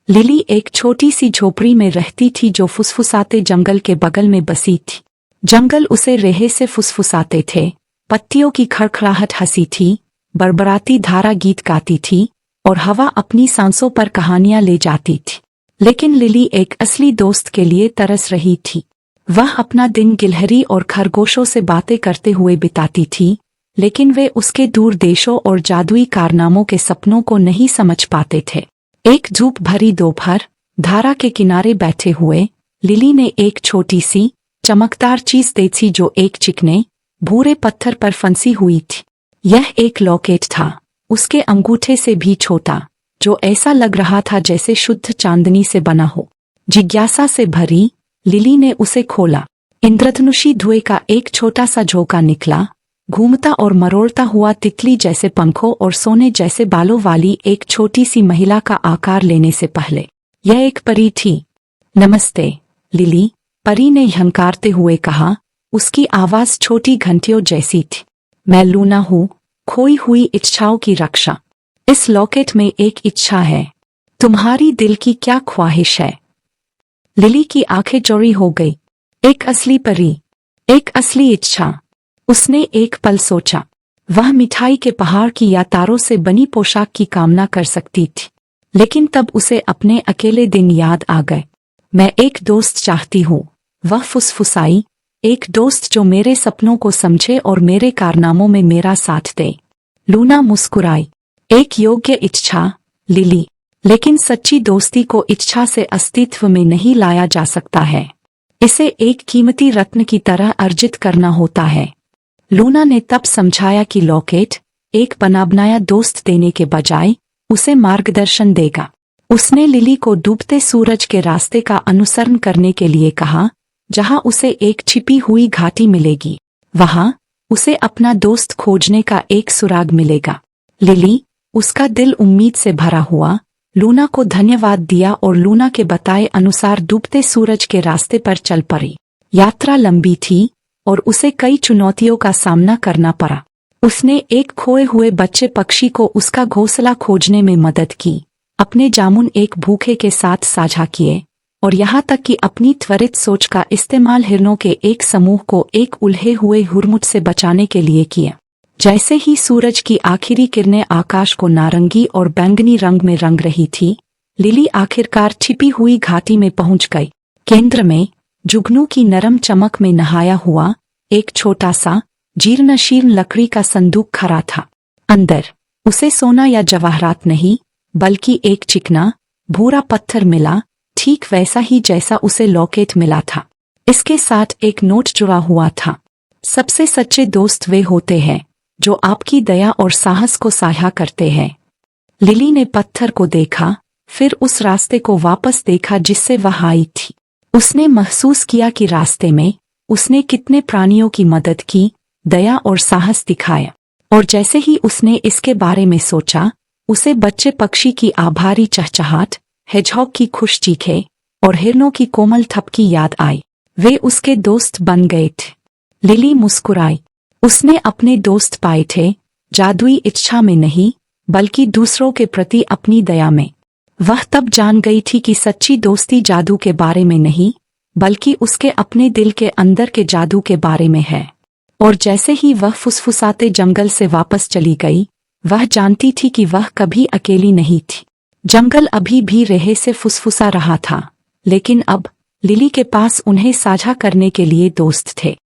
Lily एक छोटी सी झोपड़ी में रहती थी जो फुसफुसाते जंगल के बगल में बसी थी। जंगल उसे रेहे से फुसफुसाते थे, पत्तियों की खड़खड़ाहट हंसी थी, बड़बड़ाती धारा गीत गाती थी और हवा अपनी सांसों पर कहानियां ले जाती थी। लेकिन लिली एक असली दोस्त के लिए तरस रही थी। वह अपना दिन गिलहरी और खरगोशों से बातें करते हुए बिताती थी, लेकिन वे उसके दूर देशों और जादुई कारनामों के सपनों को नहीं समझ पाते थे। एक धूप भरी दोपहर, धारा के किनारे बैठे हुए लिली ने एक छोटी सी चमकदार चीज देखी जो एक चिकने भूरे पत्थर पर फंसी हुई थी। यह एक लॉकेट था, उसके अंगूठे से भी छोटा, जो ऐसा लग रहा था जैसे शुद्ध चांदनी से बना हो। जिज्ञासा से भरी लिली ने उसे खोला। इंद्रधनुषी धुएं का एक छोटा सा झोंका निकला, घूमता और मरोड़ता हुआ तितली जैसे पंखों और सोने जैसे बालों वाली एक छोटी सी महिला का आकार लेने से पहले यह एक परी थी। नमस्ते लिली, परी ने हंकारते हुए कहा। उसकी आवाज छोटी घंटियों जैसी थी। मैं लूना हूँ, खोई हुई इच्छाओं की रक्षा। इस लॉकेट में एक इच्छा है। तुम्हारी दिल की क्या ख्वाहिश है? लिली की आंखें चौड़ी हो गई। एक असली परी, एक असली इच्छा। उसने एक पल सोचा। वह मिठाई के पहाड़ की या तारों से बनी पोशाक की कामना कर सकती थी, लेकिन तब उसे अपने अकेले दिन याद आ गए। मैं एक दोस्त चाहती हूँ, वह फुसफुसाई। एक दोस्त जो मेरे सपनों को समझे और मेरे कारनामों में मेरा साथ दे। लूना मुस्कुराई। एक योग्य इच्छा लिली, लेकिन सच्ची दोस्ती को इच्छा से अस्तित्व में नहीं लाया जा सकता है। इसे एक कीमती रत्न की तरह अर्जित करना होता है। लूना ने तब समझाया कि लॉकेट एक बना बनाया दोस्त देने के बजाय उसे मार्गदर्शन देगा। उसने लिली को डूबते सूरज के रास्ते का अनुसरण करने के लिए कहा, जहां उसे एक छिपी हुई घाटी मिलेगी। वहां उसे अपना दोस्त खोजने का एक सुराग मिलेगा। लिली, उसका दिल उम्मीद से भरा हुआ, लूना को धन्यवाद दिया और लूना के बताए अनुसार डूबते सूरज के रास्ते पर चल पड़ी। यात्रा लंबी थी और उसे कई चुनौतियों का सामना करना पड़ा। उसने एक खोए हुए बच्चे पक्षी को उसका घोंसला खोजने में मदद की, अपने जामुन एक भूखे के साथ साझा किए और यहाँ तक कि अपनी त्वरित सोच का इस्तेमाल हिरणों के एक समूह को एक उलझे हुए हुरमुट से बचाने के लिए किया। जैसे ही सूरज की आखिरी किरणें आकाश को नारंगी और बैंगनी रंग में रंग रही थी, लिली आखिरकार छिपी हुई घाटी में पहुंच गई। केंद्र में जुगनू की नरम चमक में नहाया हुआ एक छोटा सा जीर्ण शीर्ण लकड़ी का संदूक खड़ा था। अंदर उसे सोना या जवाहरात नहीं, बल्कि एक चिकना भूरा पत्थर मिला, ठीक वैसा ही जैसा उसे लॉकेट मिला था। इसके साथ एक नोट जुड़ा हुआ था। सबसे सच्चे दोस्त वे होते हैं जो आपकी दया और साहस को साझा करते हैं। लिली ने पत्थर को देखा, फिर उस रास्ते को वापस देखा जिससे वह आई थी। उसने महसूस किया कि रास्ते में उसने कितने प्राणियों की मदद की, दया और साहस दिखाया। और जैसे ही उसने इसके बारे में सोचा, उसे बच्चे पक्षी की आभारी चहचहाट, हेजहॉग की खुश चीखें और हिरणों की कोमल थपकी याद आई। वे उसके दोस्त बन गए थे। लिली मुस्कुराई। उसने अपने दोस्त पाए थे, जादुई इच्छा में नहीं, बल्कि दूसरों के प्रति अपनी दया में। वह तब जान गई थी कि सच्ची दोस्ती जादू के बारे में नहीं, बल्कि उसके अपने दिल के अंदर के जादू के बारे में है। और जैसे ही वह फुसफुसाते जंगल से वापस चली गई, वह जानती थी कि वह कभी अकेली नहीं थी। जंगल अभी भी रेहे से फुसफुसा रहा था, लेकिन अब लिली के पास उन्हें साझा करने के लिए दोस्त थे।